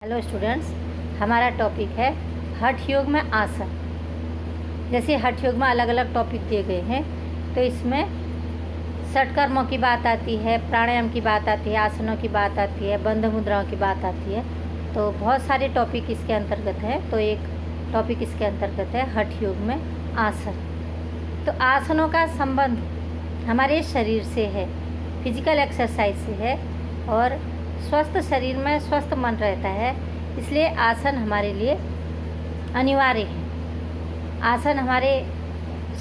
Hello students, हमारा topic है हठ योग में आसन। जैसे हठ योग में अलग अलग टॉपिक दिए गए हैं, तो इसमें षटकर्मों की बात आती है, प्राणायाम की बात आती है, आसनों की बात आती है, बंध मुद्राओं की बात आती है। तो बहुत सारे टॉपिक इसके अंतर्गत है। तो एक टॉपिक इसके अंतर्गत है हठ योग में आसन। तो आसनों का संबंध हमारे शरीर से है, फिजिकल एक्सरसाइज से है, और स्वस्थ शरीर में स्वस्थ मन रहता है। इसलिए आसन हमारे लिए अनिवार्य है। आसन हमारे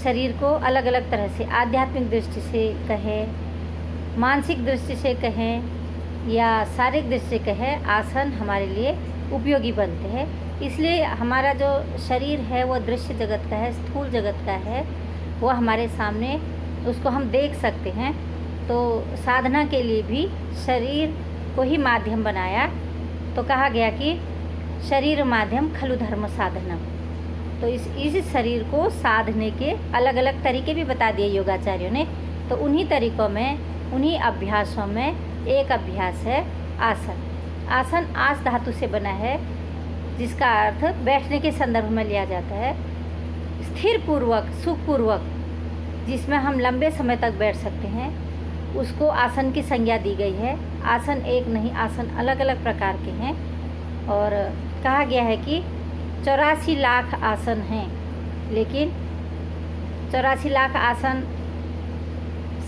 शरीर को अलग अलग तरह से, आध्यात्मिक दृष्टि से कहें, मानसिक दृष्टि से कहें या शारीरिक दृष्टि से कहें, आसन हमारे लिए उपयोगी बनते हैं। इसलिए हमारा जो शरीर है वो दृश्य जगत का है, स्थूल जगत का है, वो हमारे सामने, उसको हम देख सकते हैं। तो साधना के लिए भी शरीर को ही माध्यम बनाया। तो कहा गया कि शरीर माध्यम खलु धर्म साधनम। तो इस शरीर को साधने के अलग अलग तरीके भी बता दिए योगाचार्यों ने। तो उन्हीं तरीकों में, उन्हीं अभ्यासों में एक अभ्यास है आसन। आसन आस धातु से बना है, जिसका अर्थ बैठने के संदर्भ में लिया जाता है। स्थिर पूर्वक, सुखपूर्वक, जिसमें हम लंबे समय तक बैठ सकते हैं, उसको आसन की संज्ञा दी गई है। आसन एक नहीं, आसन अलग अलग प्रकार के हैं। और कहा गया है कि 84 लाख आसन हैं, लेकिन 84 लाख आसन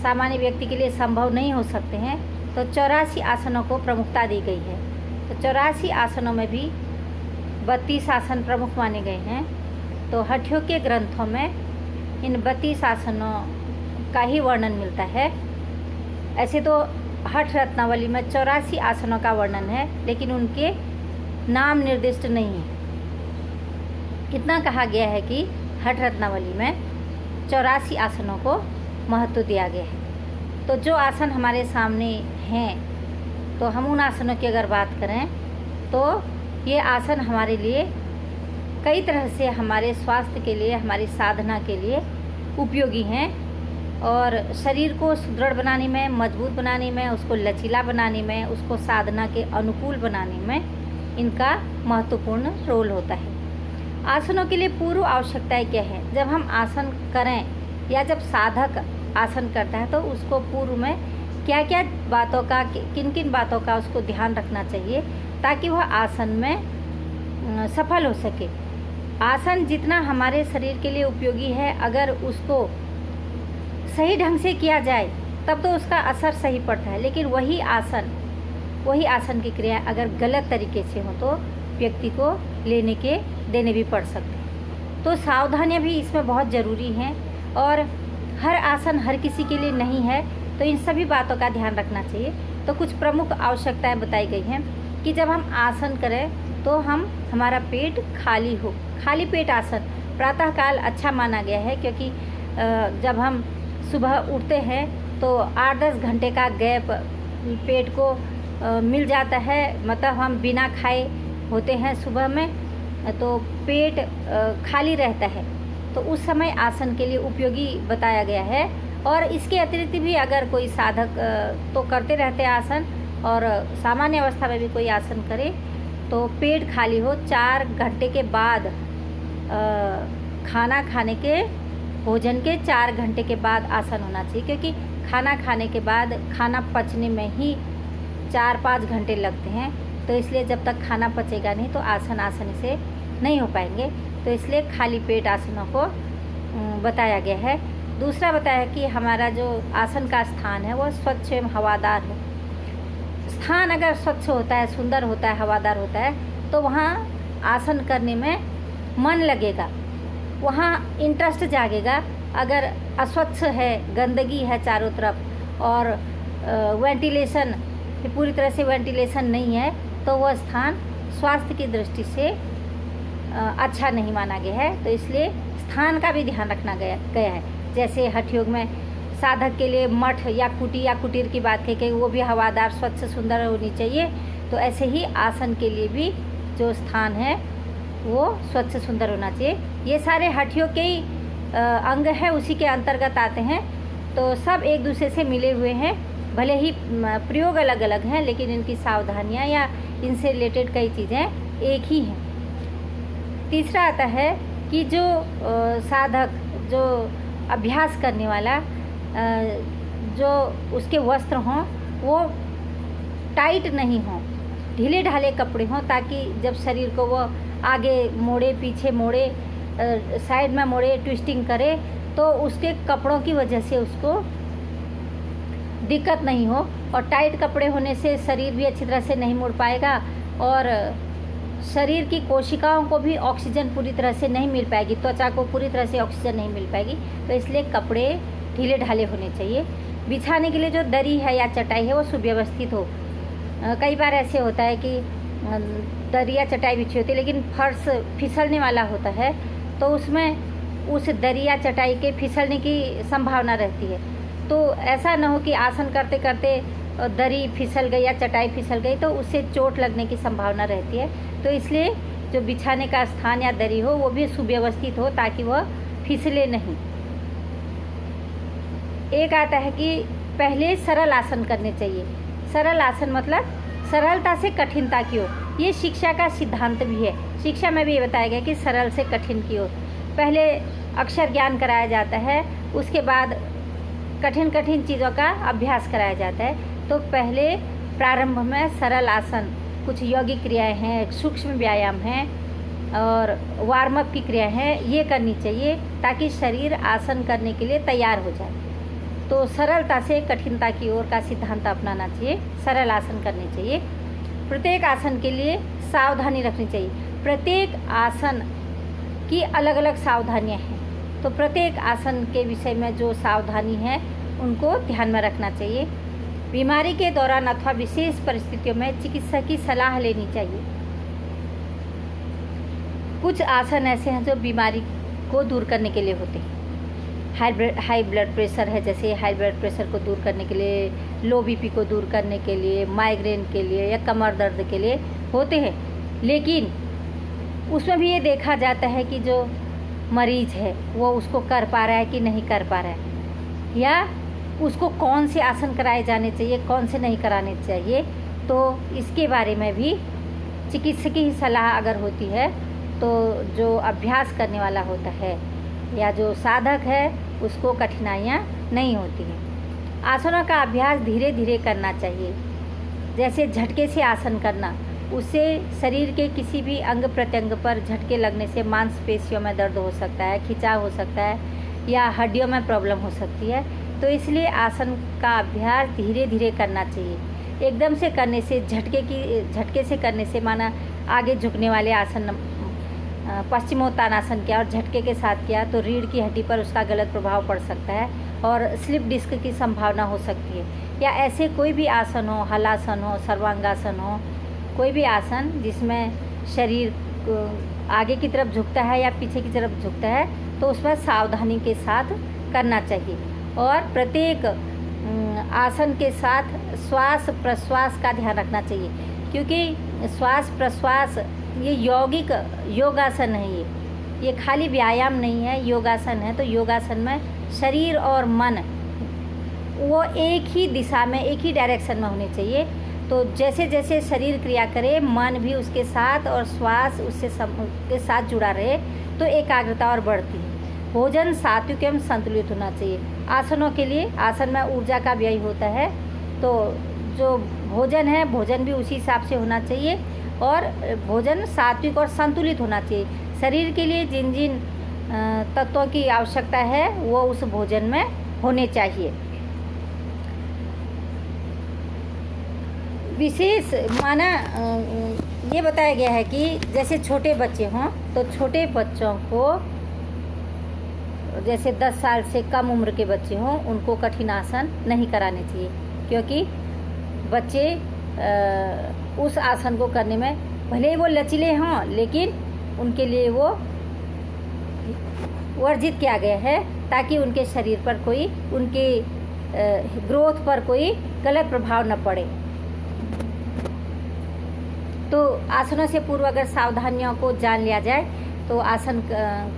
सामान्य व्यक्ति के लिए संभव नहीं हो सकते हैं। तो 84 आसनों को प्रमुखता दी गई है। तो 84 आसनों में भी 32 आसन प्रमुख माने गए हैं। तो हठ योग के ग्रंथों में इन 32 आसनों का ही वर्णन मिलता है। ऐसे तो हठ रत्नावली में 84 आसनों का वर्णन है, लेकिन उनके नाम निर्दिष्ट नहीं है। इतना कहा गया है कि हठ रत्नावली में 84 आसनों को महत्व दिया गया है। तो जो आसन हमारे सामने हैं, तो हम उन आसनों की अगर बात करें, तो ये आसन हमारे लिए कई तरह से, हमारे स्वास्थ्य के लिए, हमारी साधना के लिए उपयोगी हैं। और शरीर को सुदृढ़ बनाने में, मजबूत बनाने में, उसको लचीला बनाने में, उसको साधना के अनुकूल बनाने में इनका महत्वपूर्ण रोल होता है। आसनों के लिए पूर्व आवश्यकताएं क्या है? जब हम आसन करें या जब साधक आसन करता है, तो उसको पूर्व में क्या क्या बातों का, किन किन बातों का उसको ध्यान रखना चाहिए, ताकि वह आसन में सफल हो सके। आसन जितना हमारे शरीर के लिए उपयोगी है, अगर उसको सही ढंग से किया जाए तब तो उसका असर सही पड़ता है। लेकिन वही आसन की क्रिया अगर गलत तरीके से हो, तो व्यक्ति को देने भी पड़ सकते हैं। तो सावधानियां भी इसमें बहुत ज़रूरी हैं, और हर आसन हर किसी के लिए नहीं है। तो इन सभी बातों का ध्यान रखना चाहिए। तो कुछ प्रमुख आवश्यकताएं बताई गई हैं कि जब हम आसन करें तो हमारा पेट खाली हो। खाली पेट आसन प्रातःकाल अच्छा माना गया है, क्योंकि जब हम सुबह उठते हैं तो 8-10 घंटे का गैप पेट को मिल जाता है। मतलब हम बिना खाए होते हैं सुबह में, तो पेट खाली रहता है। तो उस समय आसन के लिए उपयोगी बताया गया है। और इसके अतिरिक्त भी अगर कोई साधक तो करते रहते हैं आसन, और सामान्य अवस्था में भी कोई आसन करे, तो पेट खाली हो, 4 घंटे के बाद, खाना खाने के, भोजन के 4 घंटे के बाद आसन होना चाहिए। क्योंकि खाना खाने के बाद खाना पचने में ही 4-5 घंटे लगते हैं। तो इसलिए जब तक खाना पचेगा नहीं, तो आसन आसानी से नहीं हो पाएंगे। तो इसलिए खाली पेट आसनों को बताया गया है। दूसरा बताया कि हमारा जो आसन का स्थान है वो स्वच्छ एवं हवादार हो। स्थान अगर स्वच्छ होता है, सुंदर होता है, हवादार होता है, तो वहाँ आसन करने में मन लगेगा, वहाँ इंटरेस्ट जागेगा। अगर अस्वच्छ है, गंदगी है चारों तरफ, और वेंटिलेशन, पूरी तरह से वेंटिलेशन नहीं है, तो वह स्थान स्वास्थ्य की दृष्टि से अच्छा नहीं माना गया है। तो इसलिए स्थान का भी ध्यान रखना गया है। जैसे हठ योग में साधक के लिए मठ या कुटीर की बात है कि वो भी हवादार, स्वच्छ, सुंदर होनी चाहिए। तो ऐसे ही आसन के लिए भी जो स्थान है वो स्वच्छ, सुंदर होना चाहिए। ये सारे हठ योग के ही अंग है, उसी के अंतर्गत आते हैं। तो सब एक दूसरे से मिले हुए हैं। भले ही प्रयोग अलग अलग हैं, लेकिन इनकी सावधानियाँ या इनसे रिलेटेड कई चीज़ें एक ही हैं। तीसरा आता है कि जो साधक, जो अभ्यास करने वाला, जो उसके वस्त्र हों वो टाइट नहीं हों, ढीले ढाले कपड़े हों, ताकि जब शरीर को वो आगे मोड़े, पीछे मोड़े, साइड में मोड़े, ट्विस्टिंग करे, तो उसके कपड़ों की वजह से उसको दिक्कत नहीं हो। और टाइट कपड़े होने से शरीर भी अच्छी तरह से नहीं मुड़ पाएगा और शरीर की कोशिकाओं को भी ऑक्सीजन पूरी तरह से नहीं मिल पाएगी, त्वचा को पूरी तरह से ऑक्सीजन नहीं मिल पाएगी। तो इसलिए कपड़े ढीले ढाले होने चाहिए। बिछाने के लिए जो दरी है या चटाई है वो सुव्यवस्थित हो। कई बार ऐसे होता है कि दरी या चटाई बिछी होती है लेकिन फर्श फिसलने वाला होता है, तो उसमें उस दरी या चटाई के फिसलने की संभावना रहती है। तो ऐसा ना हो कि आसन करते करते दरी फिसल गई या चटाई फिसल गई, तो उससे चोट लगने की संभावना रहती है। तो इसलिए जो बिछाने का स्थान या दरी हो वो भी सुव्यवस्थित हो ताकि वह फिसले नहीं। एक आता है कि पहले सरल आसन करने चाहिए। सरल आसन मतलब सरलता से कठिनता की ओर। ये शिक्षा का सिद्धांत भी है। शिक्षा में भी ये बताया गया कि सरल से कठिन की ओर। पहले अक्षर ज्ञान कराया जाता है, उसके बाद कठिन कठिन चीज़ों का अभ्यास कराया जाता है। तो पहले प्रारंभ में सरल आसन, कुछ यौगिक क्रियाएं हैं, सूक्ष्म व्यायाम हैं और वार्म अप की क्रियाएं हैं, ये करनी चाहिए ताकि शरीर आसन करने के लिए तैयार हो जाए। तो सरलता से कठिनता की ओर का सिद्धांत अपनाना चाहिए, सरल आसन करने चाहिए। प्रत्येक आसन के लिए सावधानी रखनी चाहिए। प्रत्येक आसन की अलग अलग सावधानियां हैं, तो प्रत्येक आसन के विषय में जो सावधानी है उनको ध्यान में रखना चाहिए। बीमारी के दौरान अथवा विशेष परिस्थितियों में चिकित्सक की सलाह लेनी चाहिए। कुछ आसन ऐसे हैं जो बीमारी को दूर करने के लिए होते हैं। हाई ब्लड प्रेशर है, जैसे हाई ब्लड प्रेशर को दूर करने के लिए, लो बीपी को दूर करने के लिए, माइग्रेन के लिए या कमर दर्द के लिए होते हैं। लेकिन उसमें भी ये देखा जाता है कि जो मरीज है वो उसको कर पा रहा है कि नहीं कर पा रहा है, या उसको कौन से आसन कराए जाने चाहिए, कौन से नहीं कराने चाहिए। तो इसके बारे में भी चिकित्सक की सलाह अगर होती है तो जो अभ्यास करने वाला होता है या जो साधक है उसको कठिनाइयाँ नहीं होती हैं। आसनों का अभ्यास धीरे धीरे करना चाहिए। जैसे झटके से आसन करना, उससे शरीर के किसी भी अंग प्रत्यंग पर झटके लगने से मांसपेशियों में दर्द हो सकता है, खिंचाव हो सकता है या हड्डियों में प्रॉब्लम हो सकती है। तो इसलिए आसन का अभ्यास धीरे धीरे करना चाहिए। एकदम से करने से, झटके से करने से, माना आगे झुकने वाले आसन, पश्चिमोत्तानासन किया और झटके के साथ किया तो रीढ़ की हड्डी पर उसका गलत प्रभाव पड़ सकता है और स्लिप डिस्क की संभावना हो सकती है। या ऐसे कोई भी आसन हो, हलासन हो, सर्वांगासन हो, कोई भी आसन जिसमें शरीर आगे की तरफ झुकता है या पीछे की तरफ झुकता है, तो उसमें सावधानी के साथ करना चाहिए। और प्रत्येक आसन के साथ श्वास प्रश्वास का ध्यान रखना चाहिए, क्योंकि श्वास प्रश्वास ये यौगिक योगासन है। ये खाली व्यायाम नहीं है, योगासन है। तो योगासन में शरीर और मन वो एक ही दिशा में, एक ही डायरेक्शन में होने चाहिए। तो जैसे जैसे शरीर क्रिया करे, मन भी उसके साथ और श्वास उससे के साथ जुड़ा रहे, तो एकाग्रता और बढ़ती है। भोजन सात्विक एवं संतुलित होना चाहिए। आसनों के लिए, आसन में ऊर्जा का व्यय होता है, तो जो भोजन है, भोजन भी उसी हिसाब से होना चाहिए और भोजन सात्विक और संतुलित होना चाहिए। शरीर के लिए जिन जिन तत्वों की आवश्यकता है वो उस भोजन में होने चाहिए। विशेष माना ये बताया गया है कि जैसे छोटे बच्चे हों तो छोटे बच्चों को, जैसे 10 साल से कम उम्र के बच्चे हों, उनको कठिन आसन नहीं कराने चाहिए, क्योंकि बच्चे उस आसन को करने में भले ही वो लचीले हों लेकिन उनके लिए वो वर्जित किया गया है ताकि उनके शरीर पर कोई, उनके ग्रोथ पर कोई गलत प्रभाव न पड़े। तो आसनों से पूर्व अगर सावधानियों को जान लिया जाए तो आसन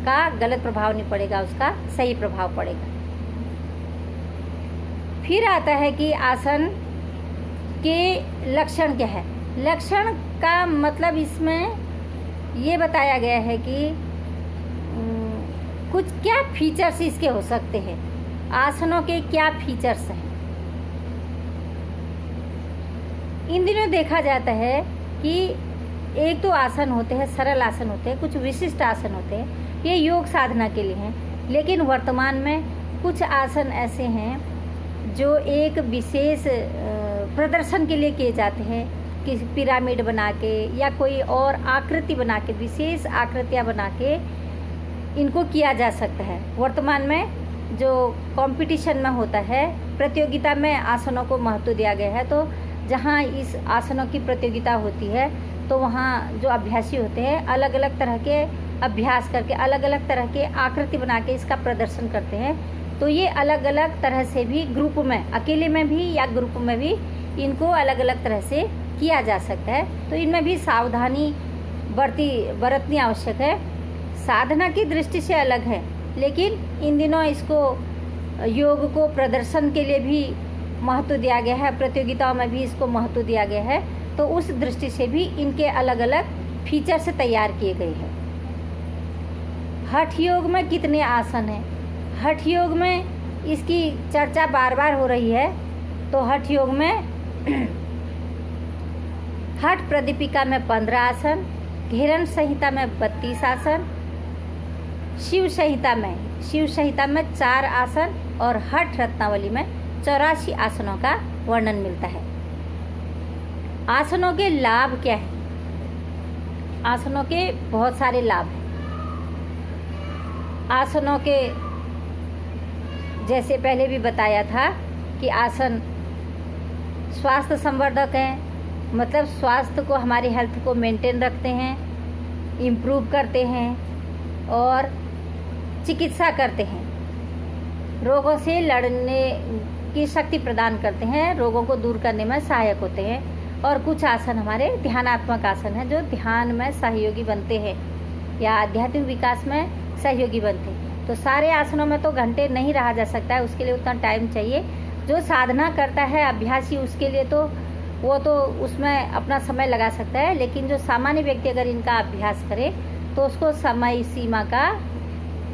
का गलत प्रभाव नहीं पड़ेगा, उसका सही प्रभाव पड़ेगा। फिर आता है कि आसन के लक्षण क्या है। लक्षण का मतलब इसमें ये बताया गया है कि कुछ क्या फीचर्स इसके हो सकते हैं, आसनों के क्या फीचर्स हैं। इन दिनों देखा जाता है कि एक तो आसन होते हैं, सरल आसन होते हैं, कुछ विशिष्ट आसन होते हैं, ये योग साधना के लिए हैं। लेकिन वर्तमान में कुछ आसन ऐसे हैं जो एक विशेष प्रदर्शन के लिए किए जाते हैं, कि पिरामिड बना के या कोई और आकृति बना के, विशेष आकृतियाँ बना के इनको किया जा सकता है। वर्तमान में जो कंपटीशन में होता है, प्रतियोगिता में आसनों को महत्व दिया गया है। तो जहाँ इस आसनों की प्रतियोगिता होती है तो वहाँ जो अभ्यासी होते हैं अलग अलग तरह के अभ्यास करके, अलग अलग तरह के आकृति बना के इसका प्रदर्शन करते हैं। तो ये अलग अलग तरह से भी ग्रुप में, अकेले में भी या ग्रुप में भी इनको अलग अलग तरह से किया जा सकता है। तो इनमें भी सावधानी बरतनी आवश्यक है। साधना की दृष्टि से अलग है, लेकिन इन दिनों इसको योग को प्रदर्शन के लिए भी महत्व दिया गया है, प्रतियोगिताओं में भी इसको महत्व दिया गया है। तो उस दृष्टि से भी इनके अलग अलग फीचर से तैयार किए गए हैं। हठ योग में कितने आसन हैं? हठ योग में इसकी चर्चा बार बार हो रही है। तो हठ योग में हठ प्रदीपिका में 15 आसन, घेरन संहिता में 32 आसन, शिव संहिता में 4 आसन और हठ रत्नावली में 84 आसनों का वर्णन मिलता है। आसनों के लाभ क्या है? आसनों के बहुत सारे लाभ हैं। आसनों के जैसे पहले भी बताया था कि आसन स्वास्थ्य संवर्धक हैं, मतलब स्वास्थ्य को, हमारी हेल्थ को मेंटेन रखते हैं, इम्प्रूव करते हैं और चिकित्सा करते हैं, रोगों से लड़ने की शक्ति प्रदान करते हैं, रोगों को दूर करने में सहायक होते हैं। और कुछ आसन हमारे ध्यानात्मक आसन हैं जो ध्यान में सहयोगी बनते हैं या आध्यात्मिक विकास में सहयोगी बनते हैं। तो सारे आसनों में तो घंटे नहीं रहा जा सकता है, उसके लिए उतना टाइम चाहिए। जो साधना करता है अभ्यासी, उसके लिए तो वो तो उसमें अपना समय लगा सकता है, लेकिन जो सामान्य व्यक्ति अगर इनका अभ्यास करे तो उसको समय सीमा का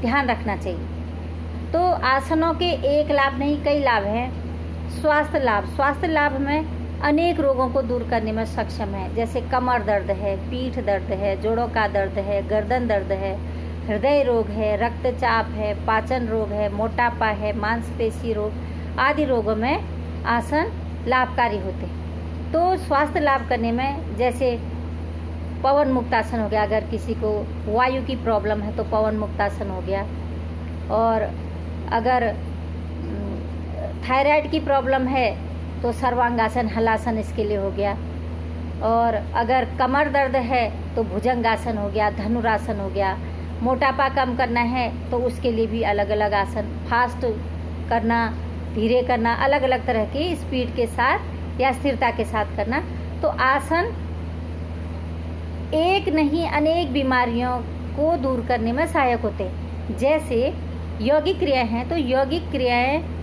ध्यान रखना चाहिए। तो आसनों के एक लाभ नहीं, कई लाभ हैं। स्वास्थ्य लाभ में अनेक रोगों को दूर करने में सक्षम है, जैसे कमर दर्द है, पीठ दर्द है, जोड़ों का दर्द है, गर्दन दर्द है, हृदय रोग है, रक्तचाप है, पाचन रोग है, मोटापा है, मांसपेशी रोग आदि रोगों में आसन लाभकारी होते हैं। तो स्वास्थ्य लाभ करने में जैसे पवन मुक्तासन हो गया, अगर किसी को वायु की प्रॉब्लम है तो पवन मुक्तासन हो गया, और अगर थायराइड की प्रॉब्लम है तो सर्वांगासन, हलासन इसके लिए हो गया, और अगर कमर दर्द है तो भुजंगासन हो गया, धनुरासन हो गया। मोटापा कम करना है तो उसके लिए भी अलग अलग आसन, फास्ट करना, धीरे करना, अलग अलग तरह की स्पीड के साथ या स्थिरता के साथ करना। तो आसन एक नहीं अनेक बीमारियों को दूर करने में सहायक होते हैं। जैसे यौगिक क्रियाएं हैं, तो यौगिक क्रियाएं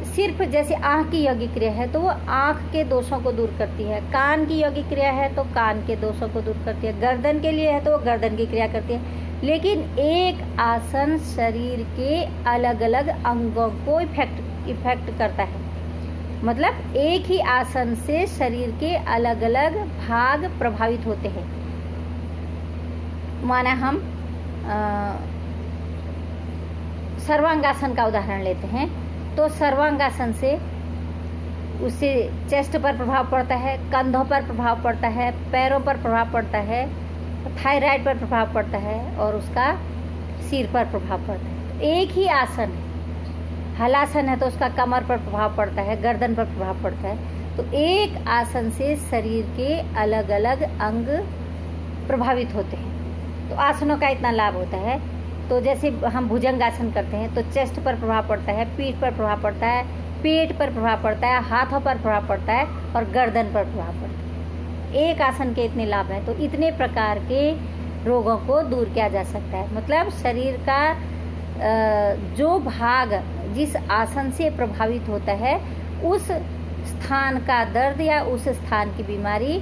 सिर्फ जैसे आँख की यौगिक क्रिया है तो वो आँख के दोषों को दूर करती है, कान की यौगिक क्रिया है तो कान के दोषों को दूर करती है, गर्दन के लिए है तो वो गर्दन की क्रिया करती है। लेकिन एक आसन शरीर के अलग अलग अंगों को इफेक्ट करता है, मतलब एक ही आसन से शरीर के अलग अलग भाग प्रभावित होते हैं। माना हम सर्वांगासन का उदाहरण लेते हैं, तो सर्वांगासन से उससे चेस्ट पर प्रभाव पड़ता है, कंधों पर प्रभाव पड़ता है, पैरों पर प्रभाव पड़ता है, थायराइड पर प्रभाव पड़ता है और उसका सिर पर प्रभाव पड़ता है। तो एक ही आसन है, हलासन है तो उसका कमर पर प्रभाव पड़ता है, गर्दन पर प्रभाव पड़ता है। तो एक आसन से शरीर के अलग अलग अंग प्रभावित होते हैं। तो आसनों का इतना लाभ होता है। तो जैसे हम भुजंगासन करते हैं तो चेस्ट पर प्रभाव पड़ता है, पीठ पर प्रभाव पड़ता है, पेट पर प्रभाव पड़ता है, हाथों पर प्रभाव पड़ता है और गर्दन पर प्रभाव पड़ता है। एक आसन के इतने लाभ हैं। तो इतने प्रकार के रोगों को दूर किया जा सकता है। मतलब शरीर का जो भाग जिस आसन से प्रभावित होता है उस स्थान का दर्द या उस स्थान की बीमारी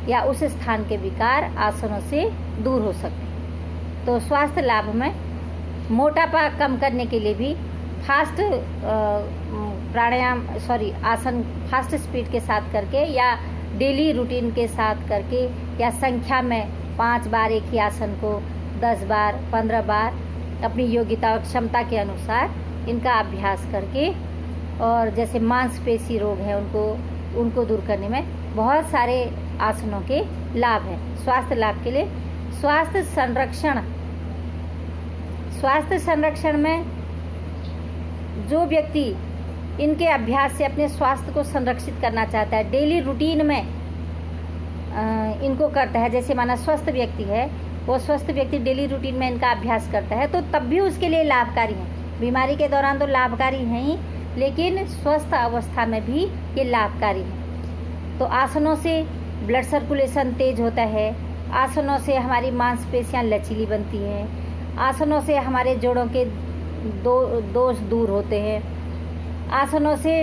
या उस स्थान के विकार आसनों से दूर हो सकते हैं। तो स्वास्थ्य लाभ में मोटापा कम करने के लिए भी फास्ट आसन फास्ट स्पीड के साथ करके या डेली रूटीन के साथ करके या संख्या में 5 बार एक ही आसन को 10 बार 15 बार अपनी योग्यता और क्षमता के अनुसार इनका अभ्यास करके, और जैसे मांसपेशी रोग है उनको दूर करने में बहुत सारे आसनों के लाभ हैं। स्वास्थ्य लाभ के लिए स्वास्थ्य संरक्षण में जो व्यक्ति इनके अभ्यास से अपने स्वास्थ्य को संरक्षित करना चाहता है, डेली रूटीन में इनको करता है, जैसे माना स्वस्थ व्यक्ति है, वो स्वस्थ व्यक्ति डेली रूटीन में इनका अभ्यास करता है तो तब भी उसके लिए लाभकारी है। बीमारी के दौरान तो लाभकारी हैं ही, लेकिन स्वस्थ अवस्था में भी ये लाभकारी है। तो आसनों से ब्लड सर्कुलेशन तेज होता है, आसनों से हमारी मांसपेशियां लचीली बनती हैं, आसनों से हमारे जोड़ों के दोष दूर होते हैं, आसनों से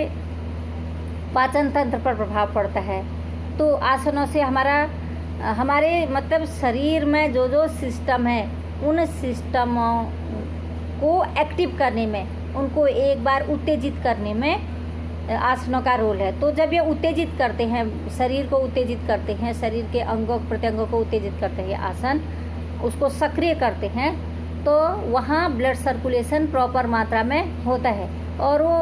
पाचन तंत्र पर प्रभाव पड़ता है। तो आसनों से हमारे मतलब शरीर में जो सिस्टम है उन सिस्टमों को एक्टिव करने में, उनको एक बार उत्तेजित करने में आसनों का रोल है। तो जब ये उत्तेजित करते हैं, शरीर को उत्तेजित करते हैं, शरीर के अंगों प्रत्यंगों को उत्तेजित करते हैं आसन, उसको सक्रिय करते हैं, तो वहाँ ब्लड सर्कुलेशन प्रॉपर मात्रा में होता है और वो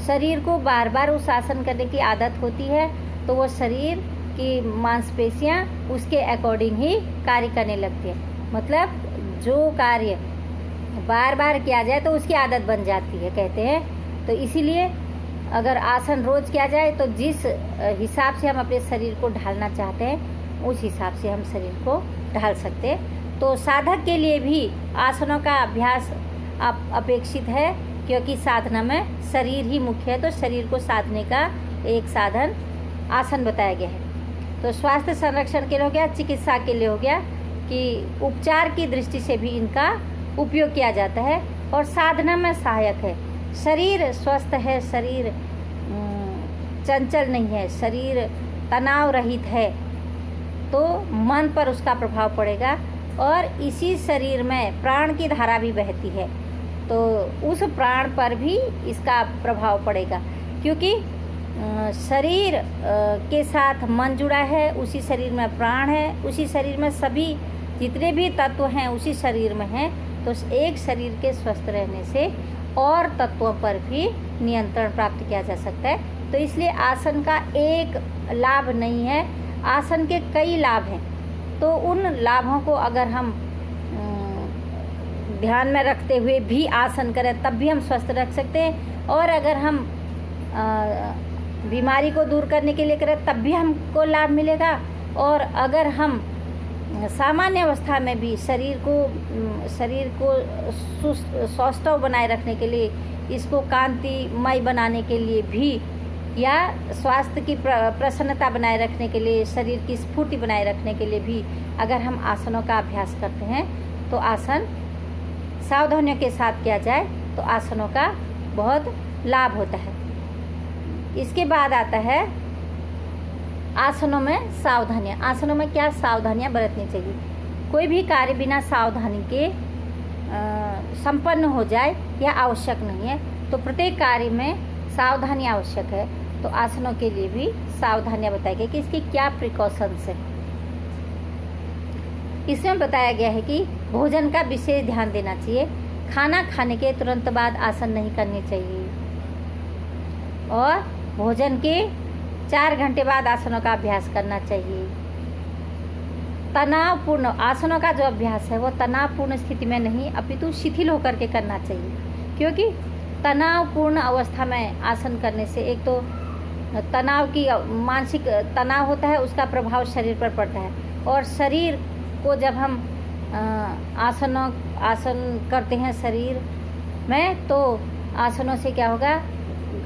शरीर को बार बार उस आसन करने की आदत होती है, तो वो शरीर की मांसपेशियाँ उसके अकॉर्डिंग ही कार्य करने लगती है। मतलब जो कार्य बार बार किया जाए तो उसकी आदत बन जाती है कहते हैं। तो इसीलिए अगर आसन रोज किया जाए तो जिस हिसाब से हम अपने शरीर को ढालना चाहते हैं उस हिसाब से हम शरीर को ढाल सकते हैं। तो साधक के लिए भी आसनों का अभ्यास अपेक्षित है, क्योंकि साधना में शरीर ही मुख्य है, तो शरीर को साधने का एक साधन आसन बताया गया है। तो स्वास्थ्य संरक्षण के लिए हो गया, चिकित्सा के लिए हो गया कि उपचार की दृष्टि से भी इनका उपयोग किया जाता है और साधना में सहायक है। शरीर स्वस्थ है, शरीर चंचल नहीं है, शरीर तनाव रहित है, तो मन पर उसका प्रभाव पड़ेगा और इसी शरीर में प्राण की धारा भी बहती है, तो उस प्राण पर भी इसका प्रभाव पड़ेगा, क्योंकि शरीर के साथ मन जुड़ा है, उसी शरीर में प्राण है, उसी शरीर में सभी जितने भी तत्व हैं उसी शरीर में हैं। तो एक शरीर के स्वस्थ रहने से और तत्वों पर भी नियंत्रण प्राप्त किया जा सकता है। तो इसलिए आसन का एक लाभ नहीं है, आसन के कई लाभ हैं। तो उन लाभों को अगर हम ध्यान में रखते हुए भी आसन करें तब भी हम स्वस्थ रख सकते हैं, और अगर हम बीमारी को दूर करने के लिए करें तब भी हमको लाभ मिलेगा। और अगर हम सामान्य अवस्था में भी शरीर को सौष्ठव बनाए रखने के लिए, इसको कांतिमय बनाने के लिए भी, या स्वास्थ्य की प्रसन्नता बनाए रखने के लिए, शरीर की स्फूर्ति बनाए रखने के लिए भी अगर हम आसनों का अभ्यास करते हैं तो आसन सावधानियों के साथ किया जाए तो आसनों का बहुत लाभ होता है। इसके बाद आता है आसनों में सावधानियाँ। आसनों में क्या सावधानियाँ बरतनी चाहिए? कोई भी कार्य बिना सावधानी के संपन्न हो जाए यह आवश्यक नहीं है, तो प्रत्येक कार्य में सावधानी आवश्यक है। तो आसनों के लिए भी सावधानियाँ बताई गई कि इसकी क्या प्रिकॉशंस है। इसमें बताया गया है कि भोजन का विशेष ध्यान देना चाहिए, खाना खाने के तुरंत बाद आसन नहीं करने चाहिए, और भोजन के 4 घंटे बाद आसनों का अभ्यास करना चाहिए। तनावपूर्ण आसनों का जो अभ्यास है वो तनावपूर्ण स्थिति में नहीं अपितु शिथिल होकर के करना चाहिए, क्योंकि तनावपूर्ण अवस्था में आसन करने से एक तो मानसिक तनाव होता है, उसका प्रभाव शरीर पर पड़ता है, और शरीर को जब हम आसन करते हैं शरीर में, तो आसनों से क्या होगा,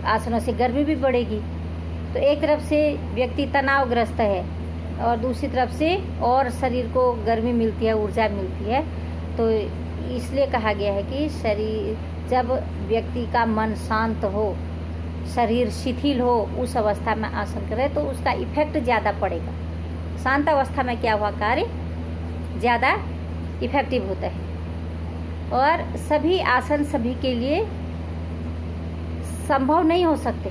आसनों से गर्मी भी बढ़ेगी। तो एक तरफ से व्यक्ति तनावग्रस्त है और दूसरी तरफ से और शरीर को गर्मी मिलती है, ऊर्जा मिलती है। तो इसलिए कहा गया है कि शरीर जब व्यक्ति का मन शांत हो, शरीर शिथिल हो, उस अवस्था में आसन करे तो उसका इफेक्ट ज़्यादा पड़ेगा। शांत अवस्था में किया हुआ कार्य ज़्यादा इफ़ेक्टिव होता है। और सभी आसन सभी के लिए संभव नहीं हो सकते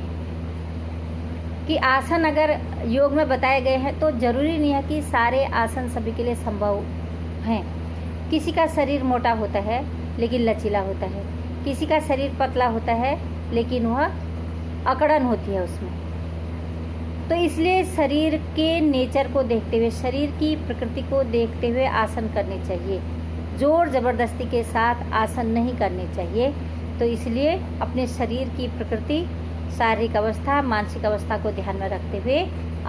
कि आसन अगर योग में बताए गए हैं तो ज़रूरी नहीं है कि सारे आसन सभी के लिए संभव हैं। किसी का शरीर मोटा होता है लेकिन लचीला होता है, किसी का शरीर पतला होता है लेकिन वह अकड़न होती है उसमें। तो इसलिए शरीर के नेचर को देखते हुए, शरीर की प्रकृति को देखते हुए आसन करने चाहिए। जोर ज़बरदस्ती के साथ आसन नहीं करने चाहिए। तो इसलिए अपने शरीर की प्रकृति, शारीरिक अवस्था, मानसिक अवस्था को ध्यान में रखते हुए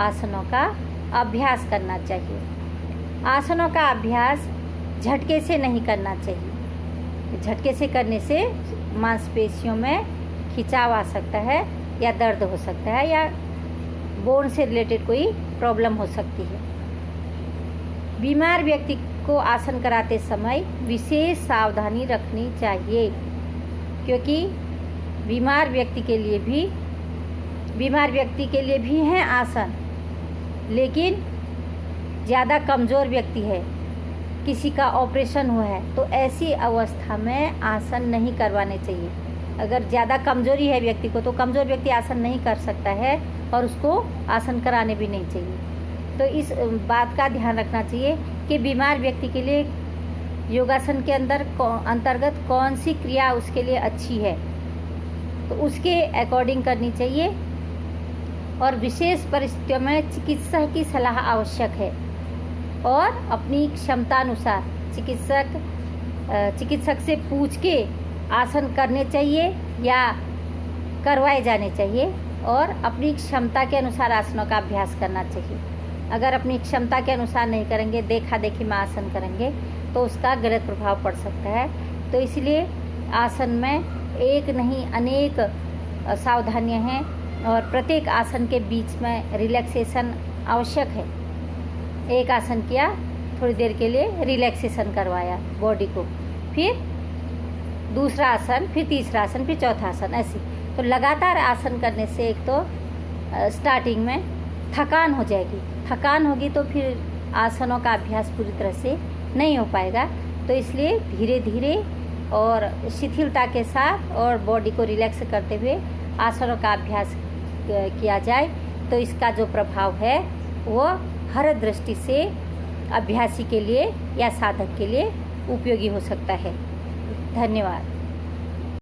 आसनों का अभ्यास करना चाहिए। आसनों का अभ्यास झटके से नहीं करना चाहिए। झटके से करने से मांसपेशियों में खिंचाव आ सकता है या दर्द हो सकता है या बोन से रिलेटेड कोई प्रॉब्लम हो सकती है। बीमार व्यक्ति को आसन कराते समय विशेष सावधानी रखनी चाहिए, क्योंकि बीमार व्यक्ति के लिए भी हैं आसन, लेकिन ज़्यादा कमज़ोर व्यक्ति है, किसी का ऑपरेशन हुआ है, तो ऐसी अवस्था में आसन नहीं करवाने चाहिए। अगर ज़्यादा कमज़ोरी है व्यक्ति को तो कमज़ोर व्यक्ति आसन नहीं कर सकता है और उसको आसन कराने भी नहीं चाहिए। तो इस बात का ध्यान रखना चाहिए कि बीमार व्यक्ति के लिए योगासन के अंतर्गत कौन सी क्रिया उसके लिए अच्छी है, तो उसके अकॉर्डिंग करनी चाहिए। और विशेष परिस्थितियों में चिकित्सक की सलाह आवश्यक है और अपनी क्षमतानुसार चिकित्सक से पूछ के आसन करने चाहिए या करवाए जाने चाहिए और अपनी क्षमता के अनुसार आसनों का अभ्यास करना चाहिए। अगर अपनी क्षमता के अनुसार नहीं करेंगे, देखा देखी में आसन करेंगे तो उसका गलत प्रभाव पड़ सकता है। तो इसलिए आसन में एक नहीं अनेक सावधानियां हैं और प्रत्येक आसन के बीच में रिलैक्सेशन आवश्यक है। एक आसन किया, थोड़ी देर के लिए रिलैक्सेशन करवाया बॉडी को, फिर दूसरा आसन, फिर तीसरा आसन, फिर चौथा आसन, ऐसे। तो लगातार आसन करने से एक तो स्टार्टिंग में थकान हो जाएगी, थकान होगी तो फिर आसनों का अभ्यास पूरी तरह से नहीं हो पाएगा। तो इसलिए धीरे धीरे और शिथिलता के साथ और बॉडी को रिलैक्स करते हुए आसनों का अभ्यास किया जाए तो इसका जो प्रभाव है वो हर दृष्टि से अभ्यासी के लिए या साधक के लिए उपयोगी हो सकता है। धन्यवाद।